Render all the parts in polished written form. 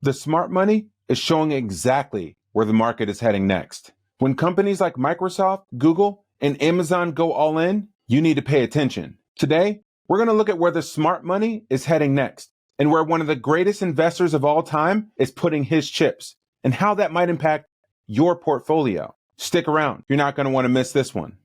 The smart money is showing exactly where the market is heading next. When companies like Microsoft, Google, and Amazon go all in, you need to pay attention. Today, we're going to look at where the smart money is heading next and where one of the greatest investors of all time is putting his chips and how that might impact your portfolio. Stick around. You're not going to want to miss this one.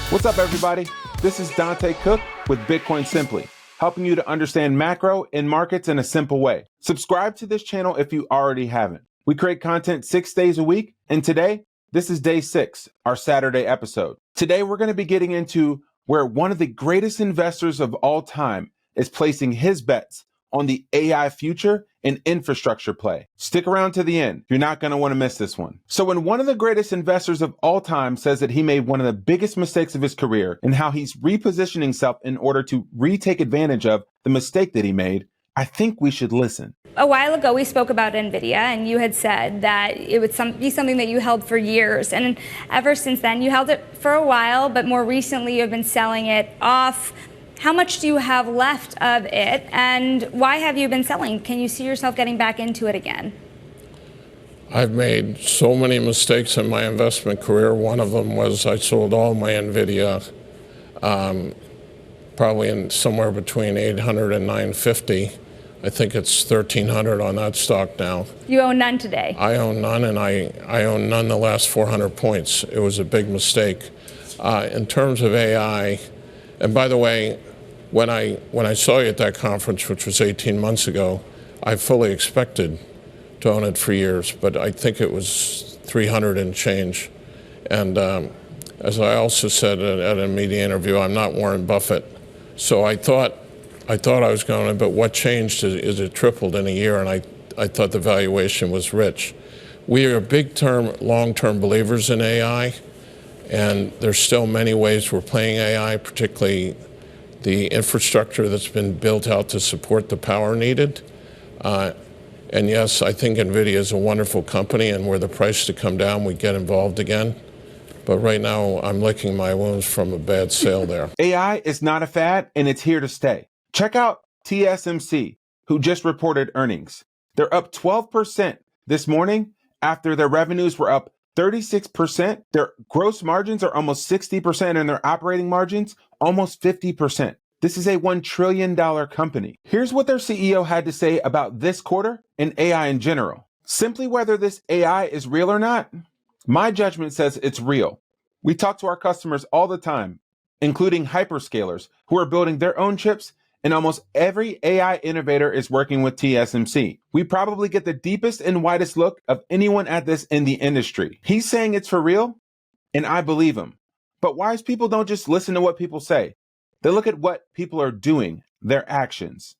What's up, everybody? This is Dante Cook with Bitcoin Simply, helping you to understand macro and markets in a simple way. Subscribe to this channel if you already haven't. We create content 6 days a week, and today, this is day 6, our Saturday episode. Today, we're going to be getting into where one of the greatest investors of all time is placing his bets on the AI future and infrastructure play. Stick around to the end. You're not going to want to miss this one. So when one of the greatest investors of all time says that he made one of the biggest mistakes of his career and how he's repositioning himself in order to retake advantage of the mistake that he made, I think we should listen. A while ago, we spoke about Nvidia, and you had said that it would be something that you held for years. And ever since then, you held it for a while, but more recently, you've been selling it off. How much do you have left of it, and why have you been selling? Can you see yourself getting back into it again? I've made so many mistakes in my investment career. One of them was I sold all my Nvidia, probably in somewhere between 800 and 950. I think it's 1,300 on that stock now. You own none today? I own none, and I own none the last 400 points. It was a big mistake. In terms of AI, and by the way, when I saw you at that conference, which was 18 months ago, I fully expected to own it for years, but I think it was 300 and change. And as I also said at a media interview, I'm not Warren Buffett. So I thought I was going to, but what changed is it tripled in a year, and I thought the valuation was rich. We are big long-term believers in AI, and there's still many ways we're playing AI, particularly the infrastructure that's been built out to support the power needed. And yes, I think Nvidia is a wonderful company, and were the price to come down, we get involved again. But right now, I'm licking my wounds from a bad sale there. AI is not a fad, and it's here to stay. Check out TSMC, who just reported earnings. They're up 12% this morning after their revenues were up 36%. Their gross margins are almost 60%, and their operating margins almost 50%. This is a $1 trillion company. Here's what their CEO had to say about this quarter and AI in general. Simply whether this AI is real or not, my judgment says it's real. We talk to our customers all the time, including hyperscalers who are building their own chips, and almost every AI innovator is working with TSMC. We probably get the deepest and widest look of anyone at this in the industry. He's saying it's for real, and I believe him. But wise people don't just listen to what people say. They look at what people are doing, their actions.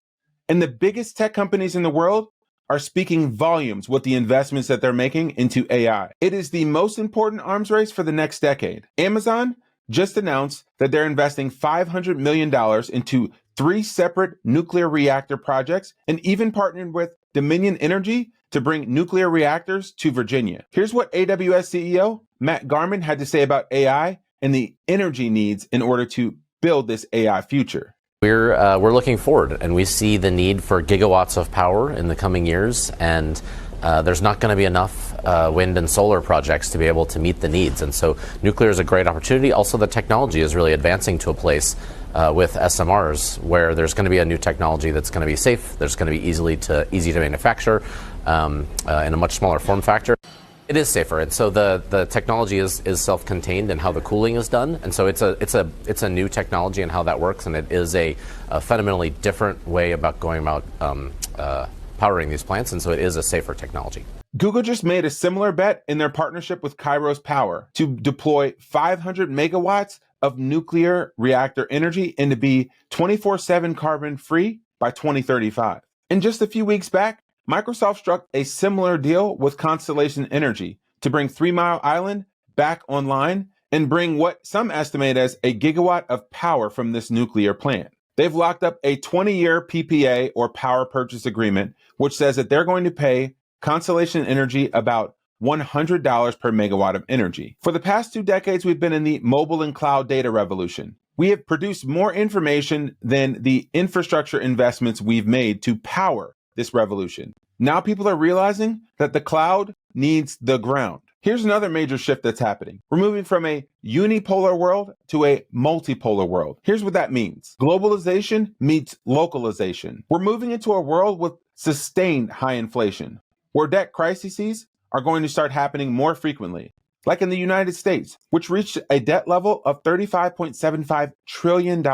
And the biggest tech companies in the world are speaking volumes with the investments that they're making into AI. It is the most important arms race for the next decade. Amazon just announced that they're investing $500 million into 3 separate nuclear reactor projects, and even partnered with Dominion Energy to bring nuclear reactors to Virginia. Here's what AWS CEO Matt Garman had to say about AI and the energy needs in order to build this AI future. We're looking forward, and we see the need for gigawatts of power in the coming years, and there's not going to be enough wind and solar projects to be able to meet the needs. And so nuclear is a great opportunity. Also, the technology is really advancing to a place with SMRs where there's going to be a new technology that's going to be safe, there's going to be easy to manufacture in a much smaller form factor. It is safer, and so the technology is self-contained in how the cooling is done, and so it's a new technology and how that works, and it is a fundamentally different way about going about powering these plants, and so it is a safer technology. Google just made a similar bet in their partnership with Kairos Power to deploy 500 megawatts of nuclear reactor energy and to be 24/7 carbon free by 2035. And just a few weeks back, Microsoft struck a similar deal with Constellation Energy to bring 3 Mile Island back online and bring what some estimate as a gigawatt of power from this nuclear plant. They've locked up a 20-year PPA or power purchase agreement, which says that they're going to pay Constellation Energy about $100 per megawatt of energy. For the past 2 decades, we've been in the mobile and cloud data revolution. We have produced more information than the infrastructure investments we've made to power this revolution. Now people are realizing that the cloud needs the ground. Here's another major shift that's happening. We're moving from a unipolar world to a multipolar world. Here's what that means. Globalization meets localization. We're moving into a world with sustained high inflation, where debt crises are going to start happening more frequently, like in the United States, which reached a debt level of $35.75 trillion,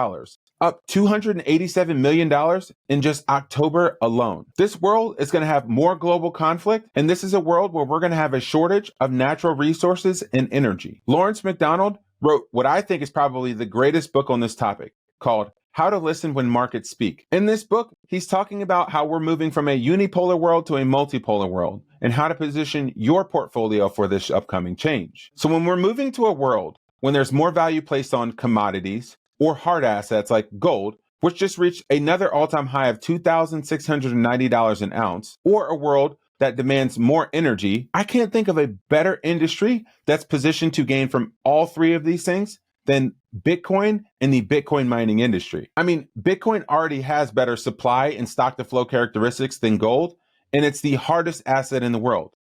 up $287 million in just October alone. This world is going to have more global conflict, and this is a world where we're going to have a shortage of natural resources and energy. Lawrence McDonald wrote what I think is probably the greatest book on this topic, called How to Listen When Markets Speak. In this book, he's talking about how we're moving from a unipolar world to a multipolar world and how to position your portfolio for this upcoming change. So when we're moving to a world when there's more value placed on commodities or hard assets like gold, which just reached another all-time high of $2,690 an ounce, or a world that demands more energy, I can't think of a better industry that's positioned to gain from all three of these things than Bitcoin and the Bitcoin mining industry. I mean, Bitcoin already has better supply and stock to flow characteristics than gold, and it's the hardest asset in the world.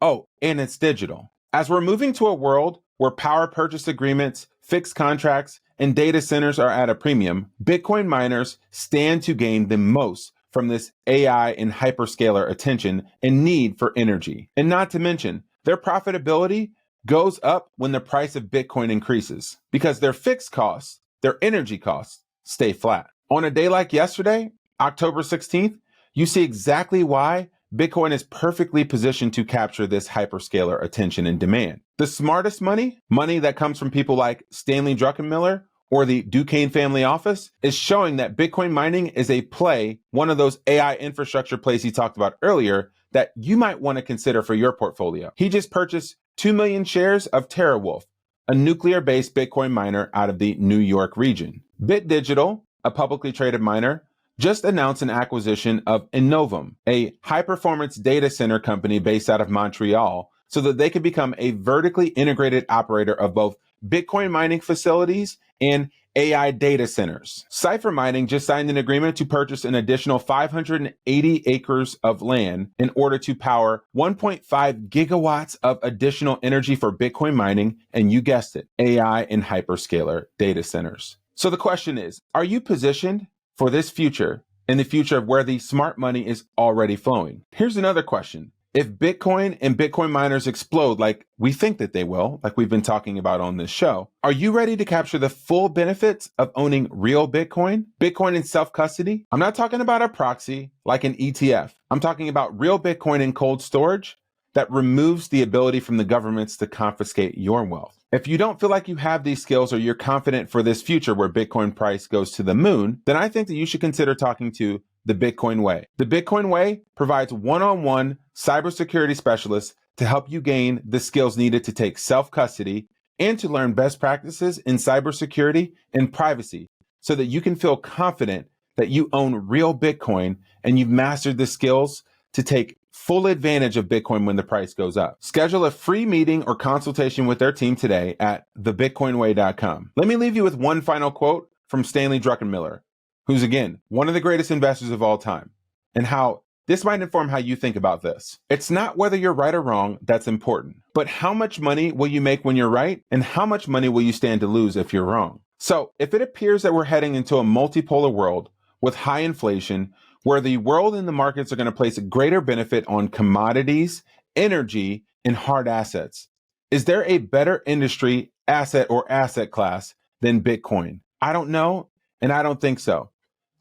Oh, and it's digital. As we're moving to a world where power purchase agreements, fixed contracts, and data centers are at a premium, Bitcoin miners stand to gain the most from this AI and hyperscaler attention and need for energy. And not to mention, their profitability goes up when the price of Bitcoin increases because their fixed costs, their energy costs, stay flat. On a day like yesterday, October 16th, you see exactly why Bitcoin is perfectly positioned to capture this hyperscaler attention and demand. The smartest money that comes from people like Stanley Druckenmiller or the Duquesne family office, is showing that Bitcoin mining is a play, one of those AI infrastructure plays he talked about earlier, that you might want to consider for your portfolio. He just purchased 2 million shares of TeraWulf, a nuclear-based Bitcoin miner out of the New York region. Bit Digital, a publicly traded miner, just announced an acquisition of Innovum, a high-performance data center company based out of Montreal, so that they can become a vertically integrated operator of both Bitcoin mining facilities and AI data centers. Cipher Mining just signed an agreement to purchase an additional 580 acres of land in order to power 1.5 gigawatts of additional energy for Bitcoin mining, and you guessed it, AI and hyperscaler data centers. So the question is, are you positioned for this future and the future of where the smart money is already flowing? Here's another question. If Bitcoin and Bitcoin miners explode like we think that they will, like we've been talking about on this show, are you ready to capture the full benefits of owning real Bitcoin? Bitcoin in self-custody? I'm not talking about a proxy like an ETF. I'm talking about real Bitcoin in cold storage that removes the ability from the governments to confiscate your wealth. If you don't feel like you have these skills or you're confident for this future where Bitcoin price goes to the moon, then I think that you should consider talking to the Bitcoin Way. The Bitcoin Way provides one-on-one cybersecurity specialists to help you gain the skills needed to take self-custody and to learn best practices in cybersecurity and privacy so that you can feel confident that you own real Bitcoin and you've mastered the skills to take full advantage of Bitcoin when the price goes up. Schedule a free meeting or consultation with their team today at thebitcoinway.com. Let me leave you with one final quote from Stanley Druckenmiller, who's, again, one of the greatest investors of all time, and how this might inform how you think about this. It's not whether you're right or wrong that's important, but how much money will you make when you're right, and how much money will you stand to lose if you're wrong? So if it appears that we're heading into a multipolar world with high inflation, where the world and the markets are going to place a greater benefit on commodities, energy, and hard assets, is there a better industry, asset, or asset class than Bitcoin? I don't know, and I don't think so.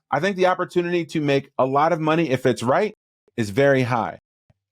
I think the opportunity to make a lot of money if it's right is very high,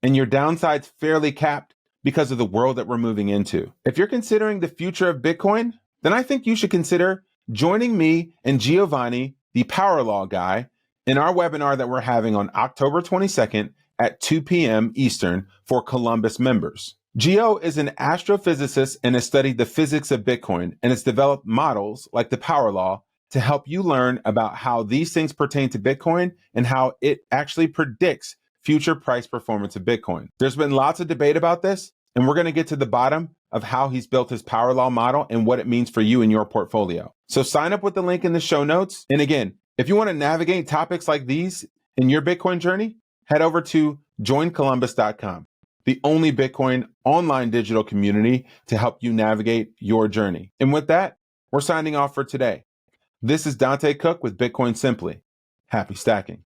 and your downside's fairly capped because of the world that we're moving into. If you're considering the future of Bitcoin, then I think you should consider joining me and Giovanni, the Power Law guy, in our webinar that we're having on October 22nd at 2 p.m. Eastern for Columbus members. Gio is an astrophysicist and has studied the physics of Bitcoin and has developed models like the Power Law to help you learn about how these things pertain to Bitcoin and how it actually predicts future price performance of Bitcoin. There's been lots of debate about this, and we're going to get to the bottom of how he's built his Power Law model and what it means for you and your portfolio. So sign up with the link in the show notes. And again, if you want to navigate topics like these in your Bitcoin journey, head over to joincolumbus.com, the only Bitcoin online digital community to help you navigate your journey. And with that, we're signing off for today. This is Dante Cook with Bitcoin Simply. Happy stacking.